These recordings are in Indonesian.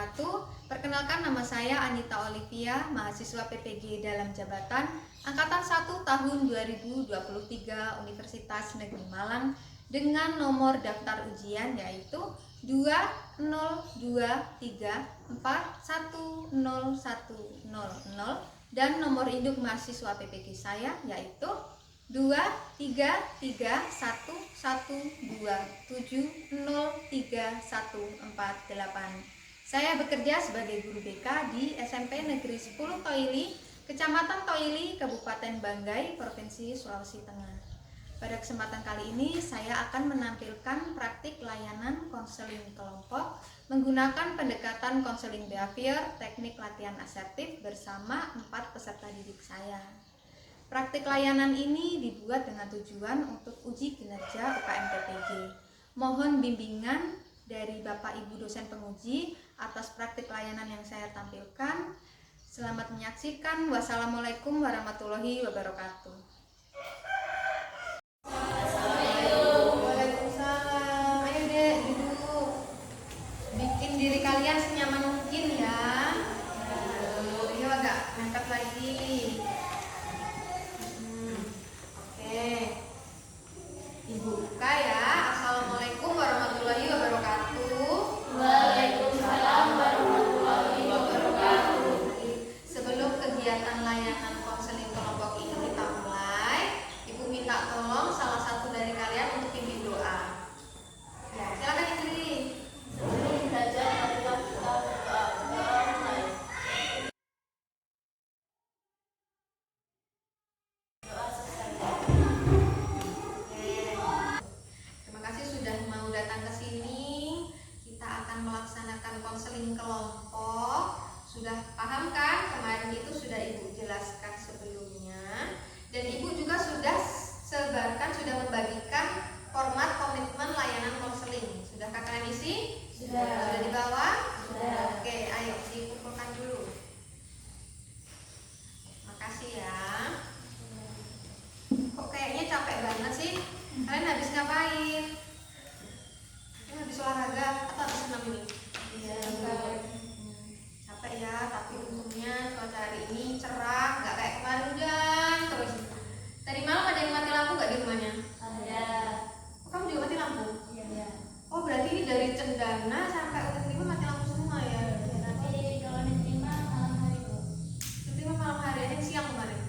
wabarakatuh. Perkenalkan, nama saya Anita Olivia, mahasiswa PPG dalam jabatan Angkatan 1 tahun 2023 Universitas Negeri Malang dengan nomor daftar ujian yaitu 202341010 dan nomor induk mahasiswa PPG saya yaitu 2333112703148. Saya bekerja sebagai guru BK di SMP Negeri 10 Toili, Kecamatan Toili, Kabupaten Banggai, Provinsi Sulawesi Tengah. Pada kesempatan kali ini saya akan menampilkan praktik layanan konseling kelompok menggunakan pendekatan konseling behavior, teknik latihan asertif bersama 4 peserta didik saya. Praktik layanan ini dibuat dengan tujuan untuk uji kinerja UKM PPG. Mohon bimbingan dari Bapak Ibu dosen penguji atas praktik layanan yang saya tampilkan. Selamat menyaksikan. Wassalamualaikum warahmatullahi wabarakatuh. Waalaikumsalam. Ayo dek, duduk. Bikin diri kalian senyaman mungkin ya. Ayo agak mepet lagi. Ibu buka ya. Assalamualaikum warahmatullahi wabarakatuh. Waalaikumsalam warahmatullahi wabarakatuh. Sebelum kegiatan layanan konseling kelompok ini kita mulai, Ibu minta tolong salah satu dari kalian untuk pimpin doa. Ya, silakan Indri. Sebelum belajar, marilah kita berdoa. Doa selesai. Terima kasih sudah mau datang ke sini. Kita akan melaksanakan konseling kelompok. Sudah paham kan? Kemarin itu sudah Ibu jelaskan sebelumnya. Dan Ibu juga sudah sebarkan, sudah membagikan format komitmen layanan konseling. Sudahkah kalian isi? Sudah. Sudah dibawa? Sudah. Oke, ayo dikumpulkan dulu. Makasih ya. Kok kayaknya capek banget sih? Kalian habis ngapain? Kalian habis olahraga atau habis senam ini? Iya. Capek ya, tapi untungnya cuaca hari ini cerah, nggak kayak kemarin hujan terus. Tadi malam ada yang mati lampu nggak di rumahnya? Ada. Oh, kamu juga mati lampu? Iya. Oh, berarti ini dari Cendana sampai Utirima mati lampu semua ya? Nanti kalau diterima malam hari kok. Utirima malam hari aja, siang kemarin?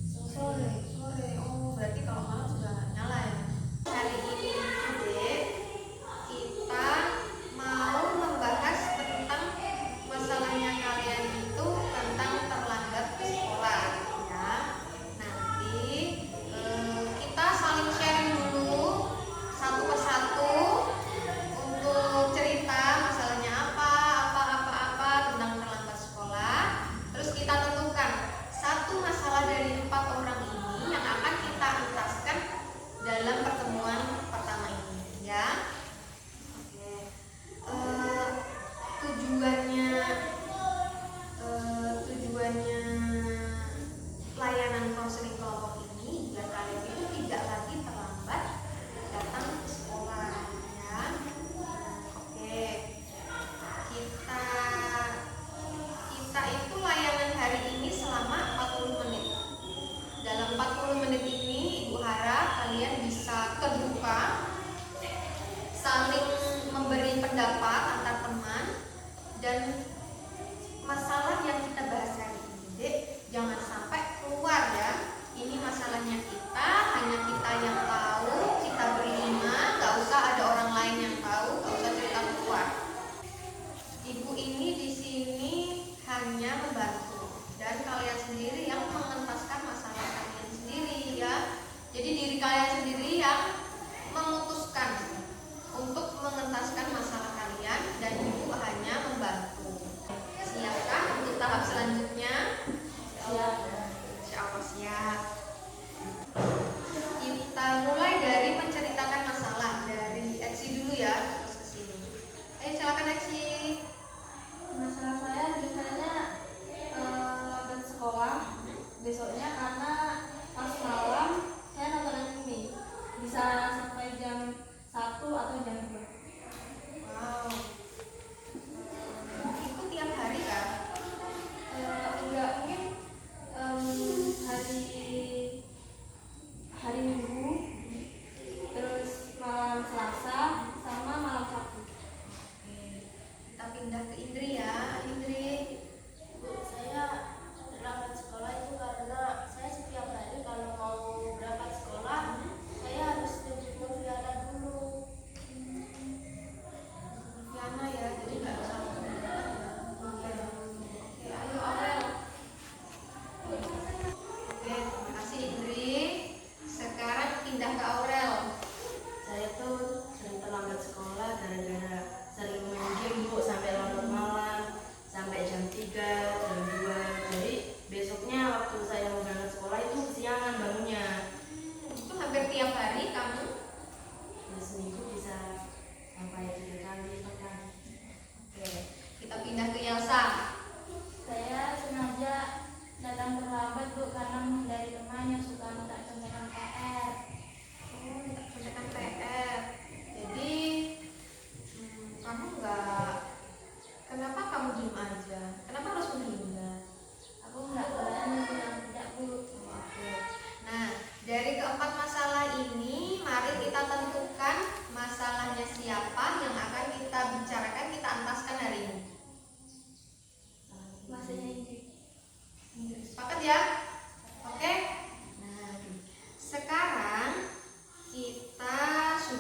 Sore. Sore. Oh, berarti kalau malam sudah nggak nyala ya? Hari ini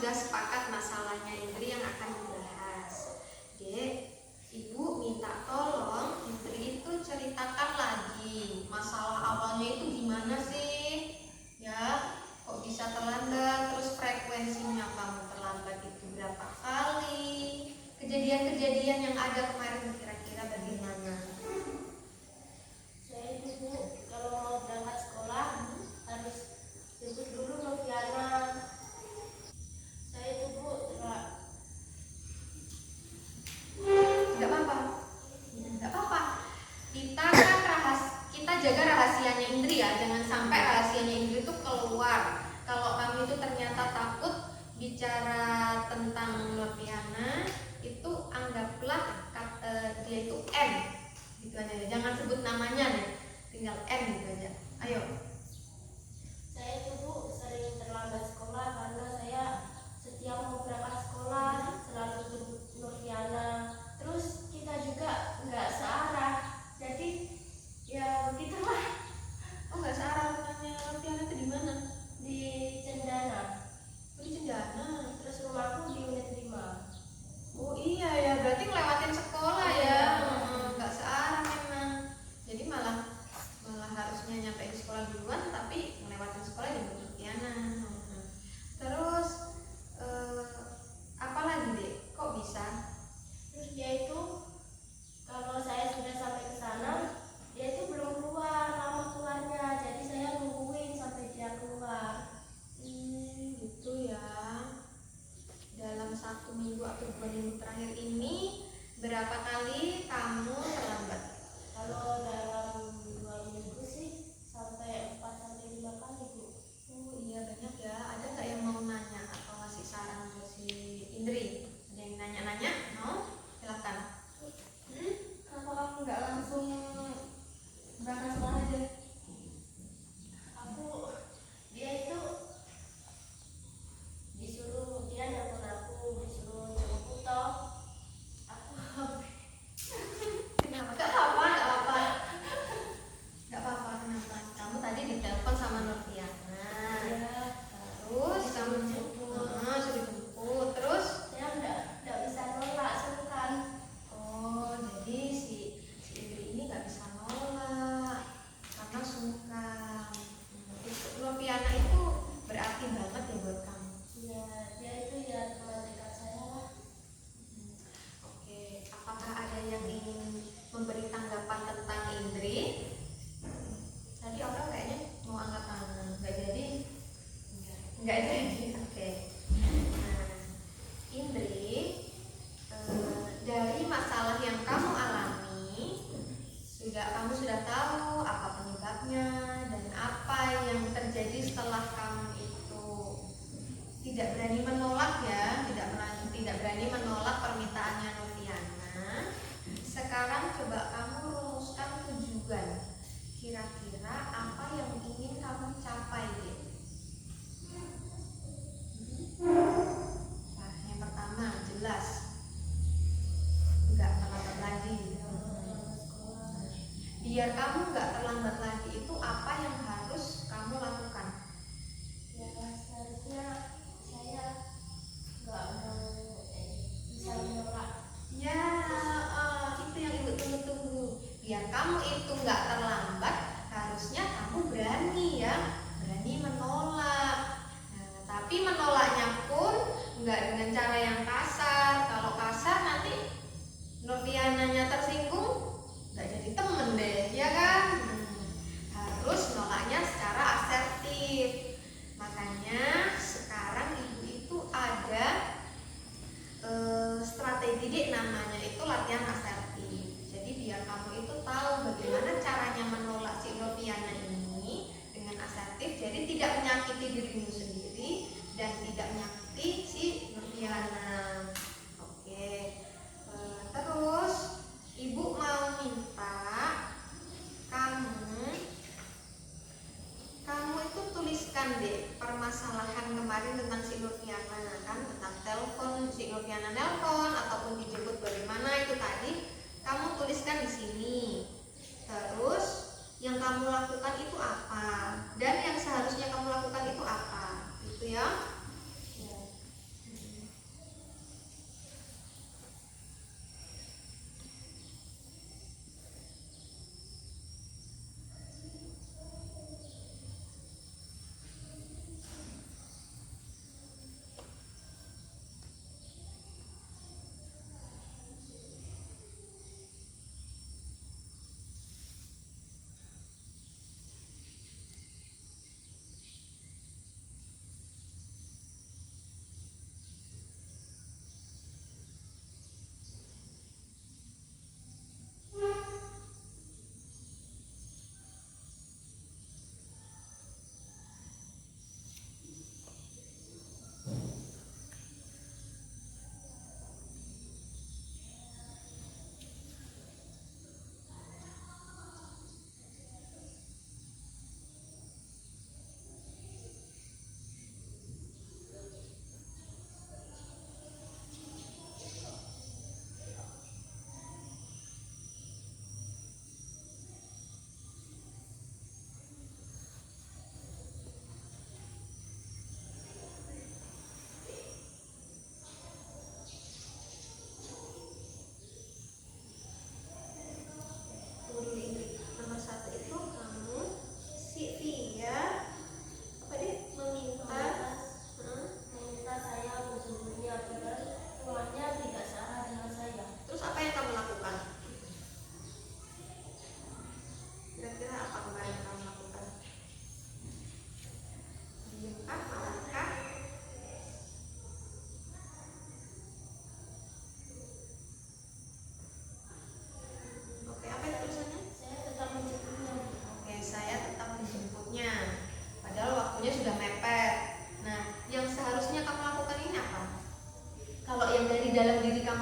sudah sepakat masalahnya Indri yang akan dibahas. Dek, Ibu minta tolong Indri itu ceritakan lagi masalah awalnya itu gimana sih? Ya, kok bisa terlambat? Terus frekuensinya kamu terlambat itu berapa kali? Kejadian-kejadian yang ada kemarin kira-kira bagaimana? Saya itu Bu, kalau mau berangkat sekolah harus jemput dulu Noviana. Saya itu Bu, Tidak apa-apa. Tidak apa-apa. Kita kan kita jaga rahasianya Indri ya, jangan sampai rahasianya Indri itu keluar. Kalau kamu itu ternyata takut bicara tentang Noviana, itu anggaplah dia itu M gitu aja. Jangan sebut namanya nih, tinggal M gitu aja. Ayo. saya itu Bu sering terlambat sekolah karena saya setiap mau berangkat sekolah selalu jemput Noviana. Terus kita juga nggak searah, jadi ya begitulah. Oh nggak salah, rumahnya Noviana itu di mana? Di Cendana, Oh, di Cendana. terus rumahku di Unit 5. Oh iya ya, berarti ngelewatin sekolah ya. Nggak searah memang. Jadi malah harusnya nyampe di sekolah duluan, tapi ngelewatin sekolah dan Noviana. Terus apa lagi deh? Kok bisa? Terus dia itu kalau saya sudah sampai ke sana, dia itu belum keluar, lama keluarnya. Jadi saya nungguin sampai dia keluar. Gitu ya. Dalam 1 minggu atau 2 minggu terakhir ini berapa kali kamu terlambat? Kalau dalam 2 minggu sih sampai 4 sampai 5 kali Bu. Oh iya banyak ya. Ada nggak yang mau nanya atau ngasih saran ke si Indri? Ada yang nanya-nanya? Mau? Silakan. Kenapa kamu nggak langsung berangkat sekolah aja? Dia itu disuruh, dia nelfon aku, disuruh jemput toh. Aku Kenapa? Gak apa-apa, gak apa-apa. Gak apa-apa, kenapa? Kamu tadi ditelepon sama Noviana. ya, Terus kamu jemput. Suruh jemput. Terus? saya nggak bisa nolak sungkan. Oh, jadi si Indri ini gak bisa nolak karena sungkan. Noviana itu berarti banget ya buat kamu. Ya, dia itu ya teman dekat saya lah. Oke, apakah ada yang ingin memberi tanggapan tentang Indri? Tadi orang kayaknya mau angkat tangan, nggak jadi? Nggak jadi. Oke. Nah, Indri, dari masalah yang kamu alami, kamu sudah tahu apa penyebabnya dan apa yang terjadi setelah kamu itu tidak berani menolak ya, tidak berani menolak permintaannya Noviana. Sekarang coba kamu rumuskan tujuan. Kira-kira apa yang ingin kamu capai deh? Nah, yang pertama jelas nggak terlambat lagi. Biar kamu nggak terlambat lagi itu apa yang harus kamu lakukan? Ya, seharusnya saya nggak mau bisa menolak. Ya, itu yang ibu tunggu-tunggu. Biar kamu itu nggak terlambat, harusnya kamu berani ya, berani menolak. Nah, tapi menolaknya pun nggak dengan cara yang kasar. Kalau kasar nanti Noviananya tersinggung, nggak jadi temen deh, ya kan? Harus nolaknya secara asertif. Makanya sekarang ibu itu ada strategi deh, namanya itu latihan asertif. Jadi biar kamu itu tahu bagaimana caranya menolak si Noviana ini dengan asertif. Jadi tidak menyakiti dirimu sendiri dan tidak menyakiti si Noviana. Oke. Terus ibu mau minta kamu itu tuliskan deh permasalahan kemarin tentang si Noviana, kan tentang telepon, si Noviana nelpon ataupun dijemput bagaimana itu tadi kamu tuliskan di sini. Terus yang kamu lakukan itu apa dan yang seharusnya kamu lakukan itu apa, gitu ya.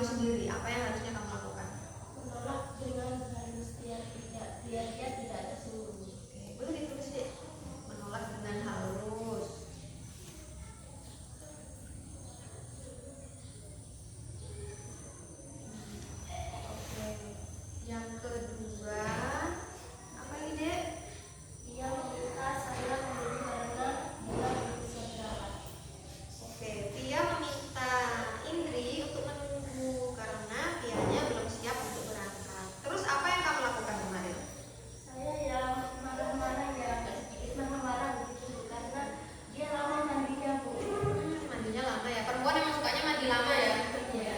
kamu sendiri, apa yang harusnya kamu lakukan? Menolak dengan halus biar dia tidak tersinggung. Oke, boleh ditulis deh. Menolak dengan halus. Oke. Yang kedua, apa ini, Dek? Dia meminta saya menunggu karena dia belum bisa berangkat. Oke, Tia meminta Indri untuk menunggu karena Tianya belum siap untuk berangkat. Terus apa yang kamu lakukan kemarin? Saya yang marah-marah ya, agak sedikit marah-marah gitu karena dia lama mandinya Bu. Mandinya lama ya. Perempuan emang sukanya mandi lama ya. Iya.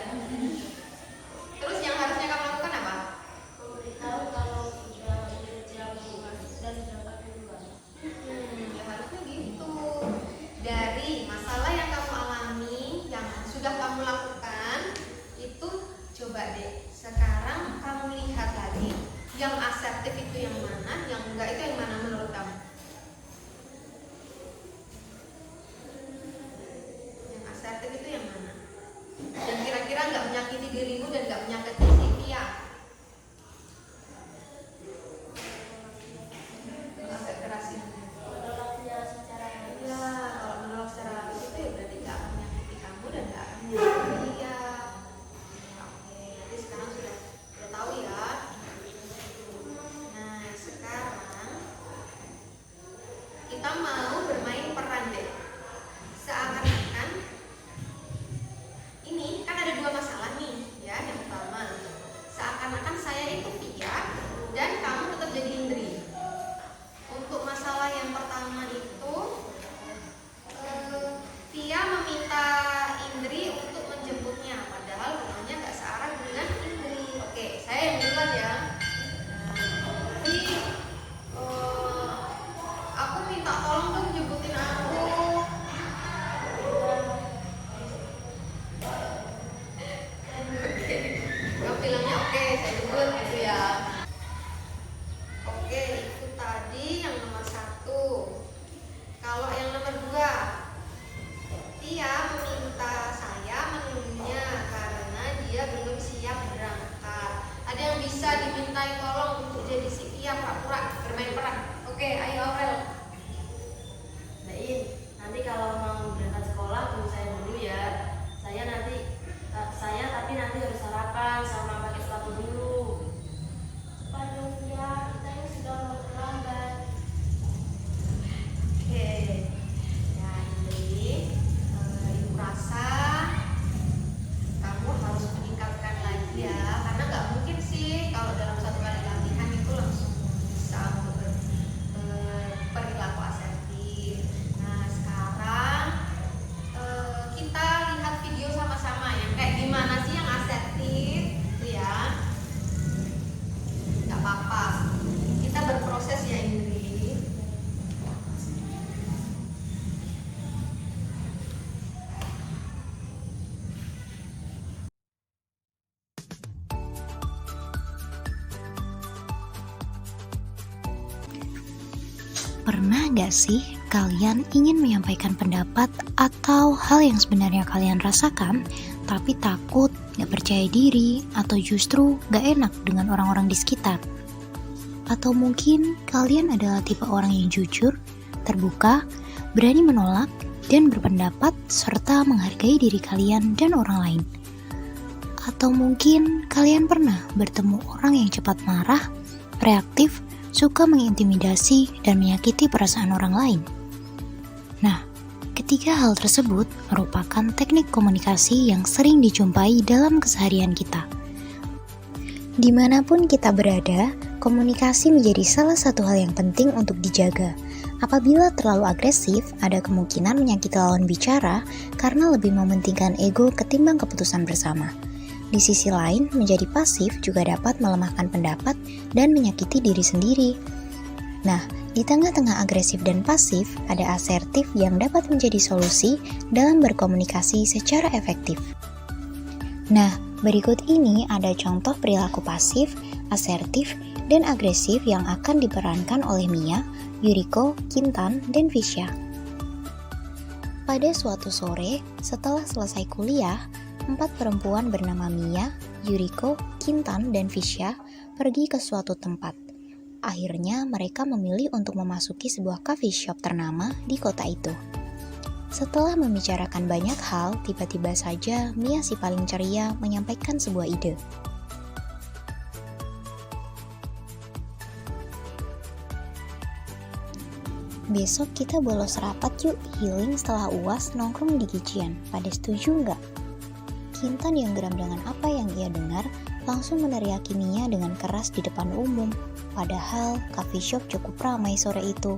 Terus yang harusnya kamu lakukan apa? Memberitahu kalau sudah jam masuk dan berangkat duluan. Ya harusnya gitu. Dari masalah yang kamu alami, yang sudah kamu lakukan, itu coba deh. Sekarang kamu lihat lagi, yang asertif itu yang mana, yang enggak itu yang mana menurut kamu? Yang asertif itu yang mana? Dan kira-kira nggak menyakiti dirimu dan nggak menyakiti si Tia. Agak kerasin. Menolak dia secara halus. Ya, kalau menolak secara halus itu ya berarti nggak akan menyakiti kamu dan nggak akan menyakiti dia. Oke, jadi sekarang sudah tahu ya. Nah, sekarang kita mau bermain peran deh. Seakan-akan ini kan ada dua masalah nih, ya. Yang pertama, seakan-akan saya itu Tia dan kamu tetap jadi Indri. Untuk masalah yang pertama itu, Tia meminta Indri untuk menjemputnya, padahal rumahnya nggak searah dengan Indri. Oke, saya yang duluan ya. Indri, aku minta tolong dong jemputin aku. Oke, kamu bilangnya oke, saya jemput gitu ya. Oke, itu tadi yang nomor 1. Kalau yang nomor 2, Tia meminta saya menunggunya karena dia belum siap berangkat. Ada yang bisa dimintai tolong untuk jadi si Tia pura-pura bermain peran? Oke, ayo Aurel. Nain, nanti kalau mau berangkat sekolah tunggu saya dulu ya. Saya tapi nanti harus sarapan sama pakai sepatu dulu. Cepat dong dia, kita ini sudah mau terlambat. Oke, ya Indri, ibu rasa kamu harus meningkatkan lagi ya, karena nggak mungkin sih kalau dalam satu kali latihan itu langsung bisa untuk berperilaku asertif. Nah sekarang kita lihat video sama-sama yang kayak gimana sih yang asertif itu ya. Nggak apa-apa, kita berproses ya Indri. Pernah gak sih kalian ingin menyampaikan pendapat atau hal yang sebenarnya kalian rasakan, tapi takut, gak percaya diri, atau justru gak enak dengan orang-orang di sekitar? Atau mungkin kalian adalah tipe orang yang jujur, terbuka, berani menolak, dan berpendapat, serta menghargai diri kalian dan orang lain? Atau mungkin kalian pernah bertemu orang yang cepat marah, reaktif, suka mengintimidasi dan menyakiti perasaan orang lain. Nah, ketiga hal tersebut merupakan teknik komunikasi yang sering dijumpai dalam keseharian kita. Dimanapun kita berada, komunikasi menjadi salah satu hal yang penting untuk dijaga. Apabila terlalu agresif, ada kemungkinan menyakiti lawan bicara karena lebih mementingkan ego ketimbang keputusan bersama. Di sisi lain, menjadi pasif juga dapat melemahkan pendapat dan menyakiti diri sendiri. Nah, di tengah-tengah agresif dan pasif, ada asertif yang dapat menjadi solusi dalam berkomunikasi secara efektif. Nah, berikut ini ada contoh perilaku pasif, asertif, dan agresif yang akan diperankan oleh Mia, Yuriko, Kintan, dan Visya. Pada suatu sore, setelah selesai kuliah, 4 perempuan bernama Mia, Yuriko, Kintan, dan Visha pergi ke suatu tempat. Akhirnya mereka memilih untuk memasuki sebuah coffee shop ternama di kota itu. Setelah membicarakan banyak hal, tiba-tiba saja Mia si paling ceria menyampaikan sebuah ide. Besok kita bolos rapat yuk healing setelah UAS nongkrong di Gician. Pada setuju nggak? Kintan yang geram dengan apa yang ia dengar langsung meneriaki Mia dengan keras di depan umum. Padahal coffee shop cukup ramai sore itu.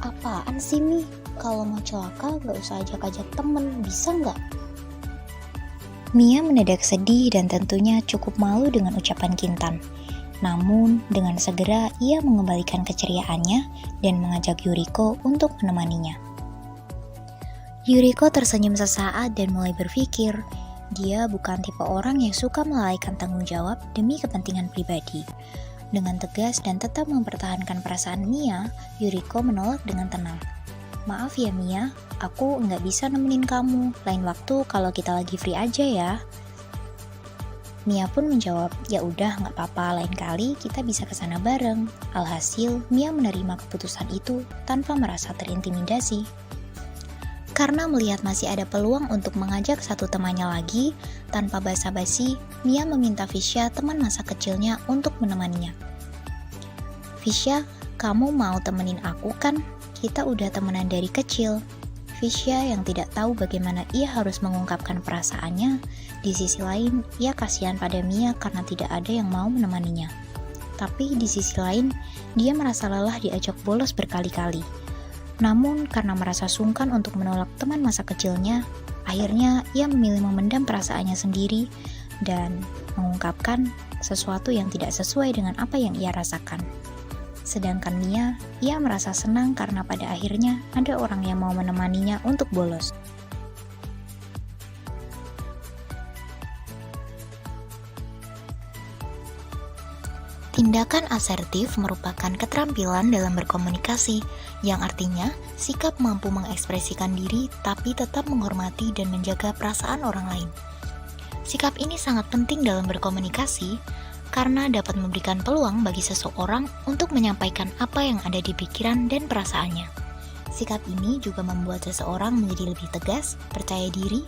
Apaan sih Mi? Kalau mau celaka nggak usah ajak-ajak temen, bisa nggak? Mia mendadak sedih dan tentunya cukup malu dengan ucapan Kintan. Namun, dengan segera ia mengembalikan keceriaannya dan mengajak Yuriko untuk menemaninya. Yuriko tersenyum sesaat dan mulai berpikir, dia bukan tipe orang yang suka melalaikan tanggung jawab demi kepentingan pribadi. Dengan tegas dan tetap mempertahankan perasaan Mia, Yuriko menolak dengan tenang. Maaf ya Mia, aku nggak bisa nemenin kamu, lain waktu kalau kita lagi free aja ya. Mia pun menjawab, ya udah nggak apa-apa, lain kali kita bisa kesana bareng. Alhasil, Mia menerima keputusan itu tanpa merasa terintimidasi. Karena melihat masih ada peluang untuk mengajak satu temannya lagi, tanpa basa-basi, Mia meminta Visha teman masa kecilnya untuk menemaninya. Visha, kamu mau temenin aku kan? Kita udah temenan dari kecil. Visha yang tidak tahu bagaimana ia harus mengungkapkan perasaannya, di sisi lain ia kasihan pada Mia karena tidak ada yang mau menemaninya. Tapi di sisi lain, dia merasa lelah diajak bolos berkali-kali. Namun karena merasa sungkan untuk menolak teman masa kecilnya, akhirnya ia memilih memendam perasaannya sendiri dan mengungkapkan sesuatu yang tidak sesuai dengan apa yang ia rasakan. Sedangkan Mia, ia merasa senang karena pada akhirnya ada orang yang mau menemaninya untuk bolos. Tindakan asertif merupakan keterampilan dalam berkomunikasi, yang artinya sikap mampu mengekspresikan diri tapi tetap menghormati dan menjaga perasaan orang lain. Sikap ini sangat penting dalam berkomunikasi, karena dapat memberikan peluang bagi seseorang untuk menyampaikan apa yang ada di pikiran dan perasaannya. Sikap ini juga membuat seseorang menjadi lebih tegas, percaya diri,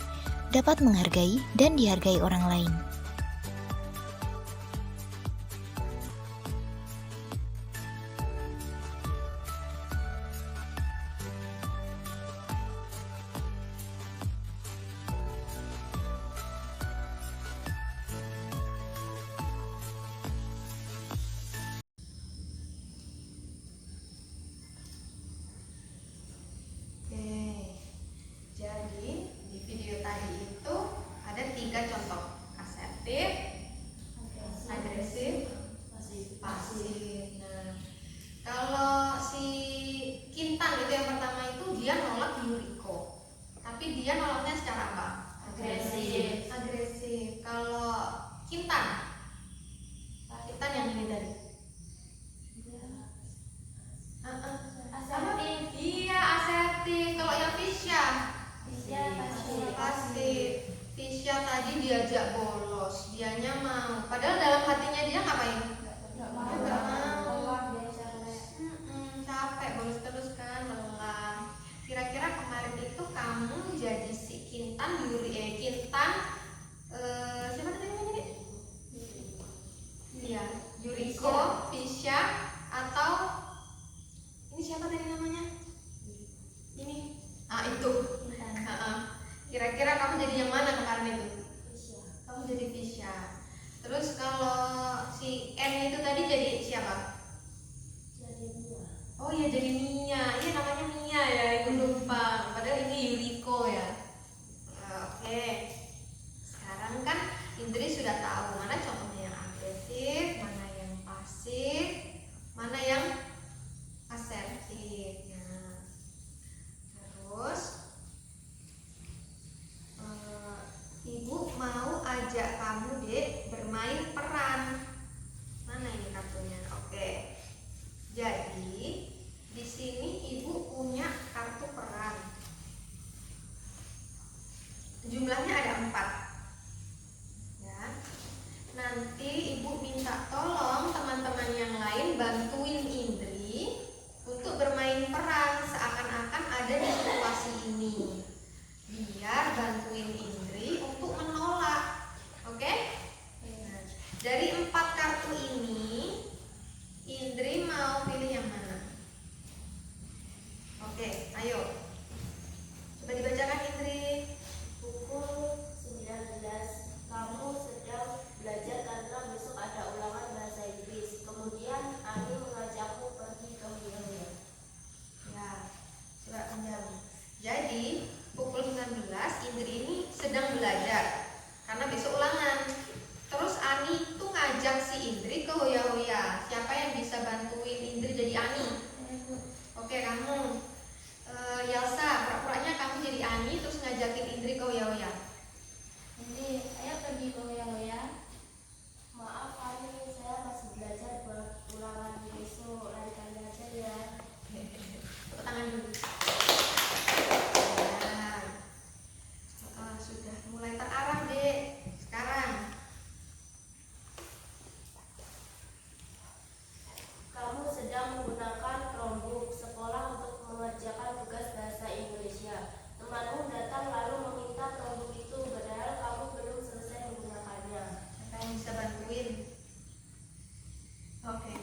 dapat menghargai dan dihargai orang lain. Jadi di video tadi itu ada 3 contoh: asertif, agresif, pasif. Nah, kalau si Kintan itu yang pertama itu dia nolak Yuriko, tapi dia nolaknya secara apa? Agresif. Kalau Kintan yang ini tadi. Asertif. Iya, asertif. Kalau yang Visha pasif. Visha tadi diajak bolos, dianya mau. Padahal dalam hatinya dia ngapain? Nggak mau. Capek bolos terus kan, lelah. Kira-kira kemarin itu kamu jadi si Kintan, siapa tadi namanya? Iya, Yuriko, Visha, atau ini siapa tadi namanya? Ini. Itu. Kira-kira kamu jadi yang mana kemarin itu? Kamu jadi Visha. Terus kalau si N itu tadi jadi siapa? Oh iya, jadi Mia. Iya, namanya Mia ya, aku lupa. Padahal ini Yuriko ya. Oke. Sekarang kan Indri sudah tahu mana contohnya yang agresif, mana yang pasif, mana yang asertif. Nah, terus ayo. Coba dibacakan Indri. Pukul 19, kamu sedang belajar karena besok ada ulangan bahasa Inggris. Kemudian Ani mengajakmu pergi ke Huya-Huya. Ya, coba pinjam. Jadi, pukul 19 Indri ini sedang belajar karena besok ulangan. Terus Ani tuh ngajak si Indri ke Hoya-Hoya. Siapa yang bisa bantuin Indri jadi Ani? Oke, kamu. Yelsa, pura-puranya kamu jadi Ani terus ngajakin Indri ke Hoya-Hoya. Ini saya pergi ke Huya-Huya. Maaf Ani, saya masih belajar buat ulangan besok. Lain kali aja ya. Tepuk tangan dulu. Nah, sudah mulai terarah, Dek. Sekarang Kamu sedang menggunakan Chromebook sekolah untuk mengerjakan tugas bahasa Indonesia. Temanmu datang lalu meminta Chromebook itu, padahal kamu belum selesai menggunakannya. siapa yang bisa bantuin? Oke.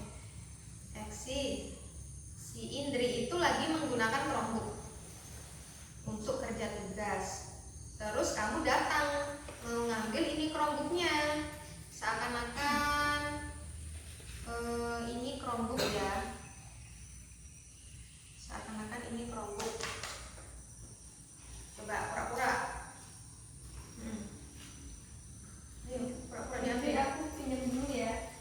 Si Indri itu lagi menggunakan Chromebook untuk kerja tugas. Terus kamu datang mau ngambil ini Chromebooknya, seakan-akan ini Chromebook ya, seakan-akan ini Chromebook. Coba pura-pura. Ayo, pura-pura diambil. Aku pinjam dulu ya.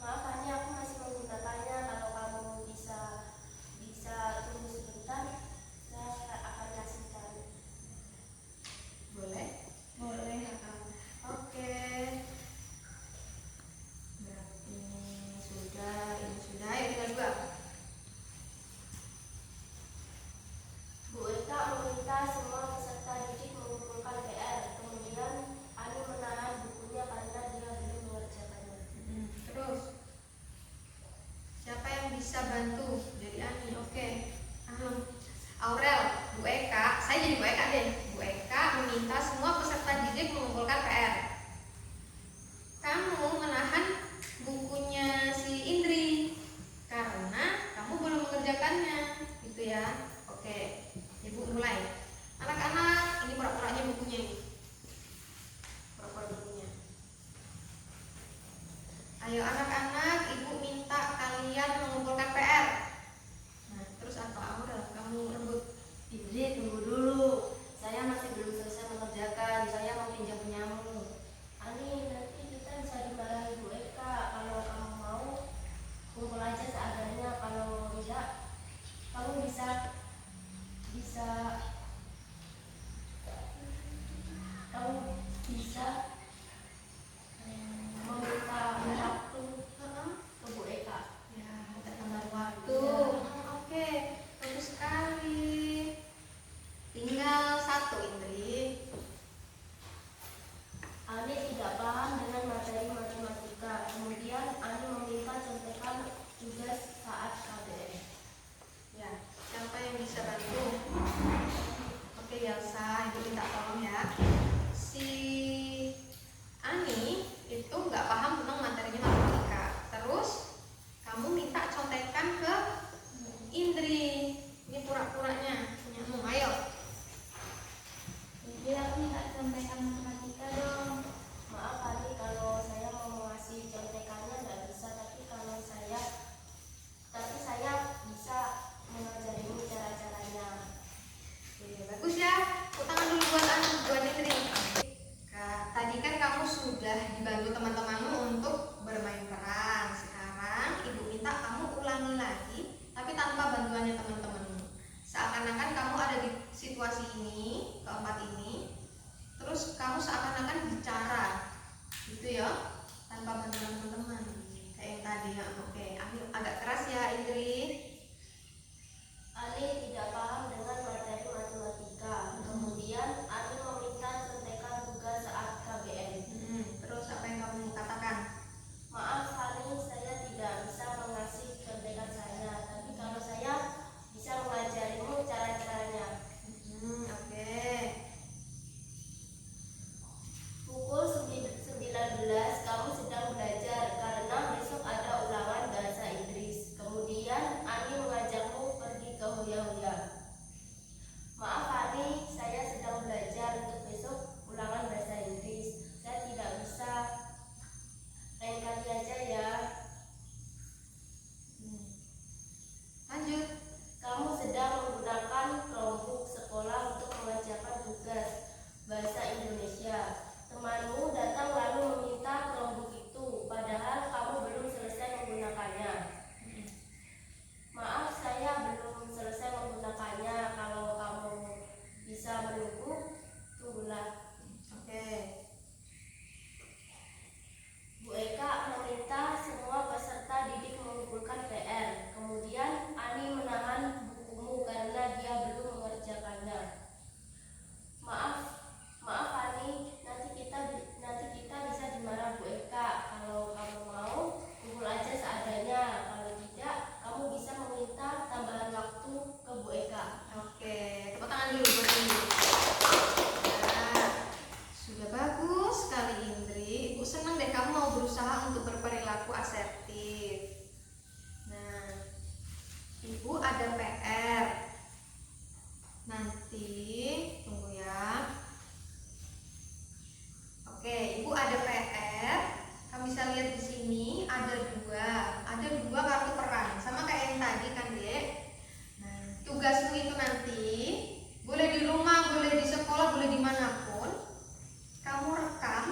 Maaf Ani, aku masih menggunakannya. Kalau kamu bisa tunggu sebentar, saya akan kasihkan. Boleh? Boleh. Oke. Berarti ini sudah. Ayo tinggal dua. Bu Eka meminta semua peserta didik mengumpulkan PR. Kemudian Ani menahan bukunya karena dia belum mengerjakannya. Terus siapa yang bisa bantu jadi Ani? Oke. Aurel, Bu Eka, saya jadi Bu Eka deh. Bu Eka meminta semua peserta didik mengumpulkan PR. Kamu menahan bukunya si Indri karena kamu belum mengerjakannya, gitu ya. Oke, Ibu mulai. Anak-anak, ini pura-puranya bukunya ini. Pura-pura bukunya. Ayo anak-anak, Ibu minta kalian mengumpulkan PR. Nah, terus apa? Aurel, kamu rebut. Indri, tunggu dulu. Saya masih belum selesai mengerjakan. Saya mau pinjam punyamu. Ani, nanti kita bisa dimarahi Bu Eka. Kalau kamu mau, kumpul aja seadanya. Kalau tidak, kamu bisa meminta waktu ke Bu Eka. Ya, terlambat waktu. Oke, bagus sekali. Tinggal satu, Indri. Ani tidak paham dengan materi matematika. Kemudian Ani meminta contekan tugas saat KBM. Ya, siapa yang bisa bantu? Oke, Yelsa, Ibu minta tolong ya. Si Ani itu nggak paham tentang materinya matematika. Terus kamu minta contekan ke Indri. Ini pura-puranya punyamu. Ayo. Jadi aku minta contekan matematika dong. Maaf Ani, kalau saya mau ngasih contekannya nggak bisa, tapi saya bisa mengajarimu cara-caranya. Oke, bagus ya. Tepuk tangan dulu buat Indri. Tadi kan kamu sudah dibantu teman-temanmu untuk bermain peran. Sekarang Ibu minta kamu ulangi lagi, tapi tanpa bantuannya teman-temanmu. Seakan-akan kamu ada di situasi ini, keempat ini, terus kamu seakan-akan bicara, gitu ya, tanpa bantuan teman-teman, kayak yang tadi ya. Oke, agak keras ya Indri. Ani tidak paham dengan materi matematika. Kemudian Ani meminta contekan tugas saat KBM. Terus apa yang kamu katakan? Maaf Ani, saya tidak bisa mengasih contekan saya, tapi kalau saya bisa mengajarimu cara-caranya. Oke. Pukul 19, kamu sedang belajar karena besok ada ulangan bahasa Inggris. Kemudian Ani mengajakmu pergi ke Huya-Huya. nanti tunggu ya. Oke, Ibu ada PR. Kamu bisa lihat di sini ada dua kartu peran, sama kayak yang tadi kan, Dek. Nah, tugasmu itu nanti boleh di rumah, boleh di sekolah, boleh dimanapun, kamu rekam.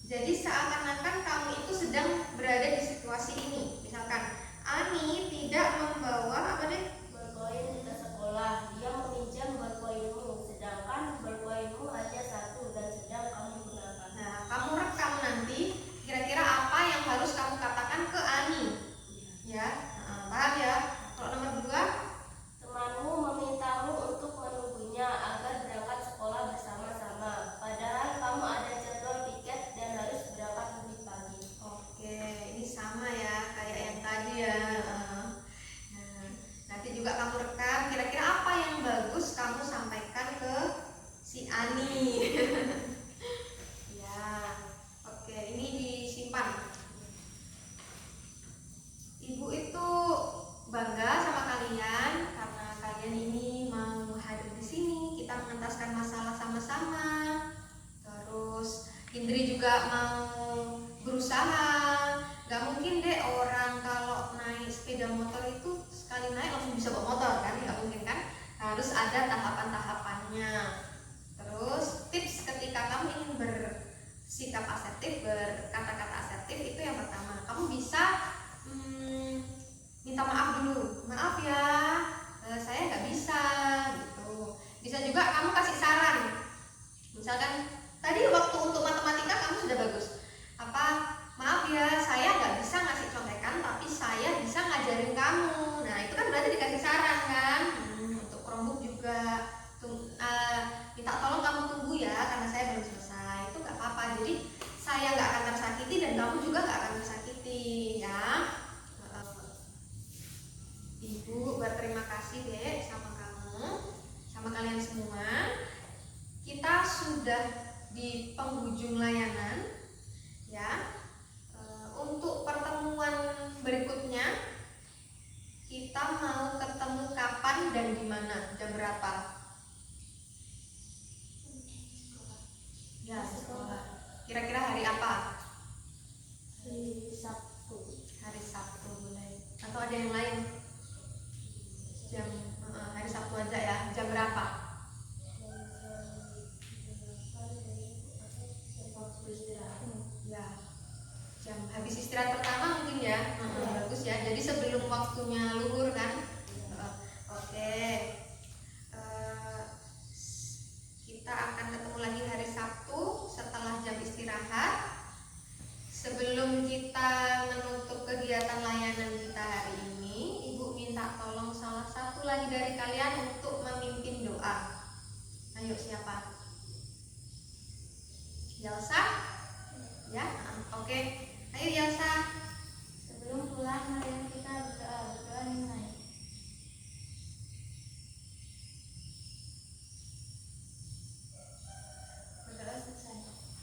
Jadi seakan-akan kamu itu sedang berada di situasi ini. Misalkan Ani tidak membawa apa deh? Berkoin ke sekolah, dia meminjam berkoinmu, sedangkan berkoinmu hanya satu dan sedang kamu gunakan. Nah, kamu rekam nanti kira-kira apa yang harus kamu katakan ke Ani. Ya, paham ya? Kalau nomor 2, Temanmu memintamu untuk menunggunya agar berangkat sekolah bersama-sama, padahal kamu ada jadwal piket dan harus berangkat lebih pagi. oke, ini sama ya kayak yang tadi ya. Nah, nanti juga kamu rekam kira-kira apa yang bagus kamu sampaikan ke si Ani. Ya, oke, ini disimpan. Ibu itu bangga sama kalian karena kalian ini mau hadir di sini. Kita mengentaskan masalah sama-sama. Terus Indri juga mau berusaha. Gak mungkin deh orang kalau naik sepeda motor itu sekali naik langsung bisa bawa motor kan? Gak mungkin kan? Harus ada tahapan-tahapannya. Terus tips ketika kamu ingin bersikap asertif, berkata-kata asertif itu yang pertama, kamu bisa minta maaf dulu. Maaf ya, saya nggak bisa gitu. Bisa juga kamu kasih saran. Misalkan tadi waktu untuk matematika kamu sudah bagus. Maaf ya, saya nggak bisa ngasih contekan, tapi saya bisa ngajarin kamu. Nah itu kan berarti dikasih saran kan. Untuk Chromebook juga, minta tolong kamu tunggu ya karena saya belum selesai. Itu nggak apa-apa. Jadi saya nggak akan tersakiti dan kamu juga nggak akan tersakiti ya. Ibu berterima kasih deh sama kamu, sama kalian semua. Kita sudah di penghujung layanan ya. Untuk pertemuan berikutnya kita mau ketemu kapan dan di mana, jam berapa? Ya, sekolah. Kira-kira hari apa? Hari Sabtu. Hari Sabtu boleh. Atau ada yang lain? Jam hari Sabtu aja ya. Jam berapa? Waktu istirahat. Ya. Jam habis istirahat pertama mungkin ya. Bagus ya. Jadi sebelum waktunya luhur kan. Oke. Kita akan ketemu lagi hari Sabtu setelah jam istirahat. Sebelum kita menutup kegiatan layanan kita hari ini, Ibu minta tolong salah satu lagi dari kalian untuk memimpin doa. Ayo, siapa? Yelsa? Ya, oke. Ayo Yelsa. Sebelum pulang, mari kita berdoa dimulai. Berdoa selesai.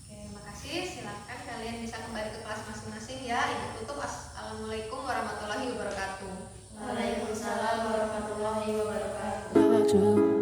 Oke, makasih. Silahkan kalian bisa kembali ke kelas masing-masing ya. Ibu tutup. Assalamualaikum warahmatullahi wabarakatuh. Waalaikumsalam warahmatullahi wabarakatuh.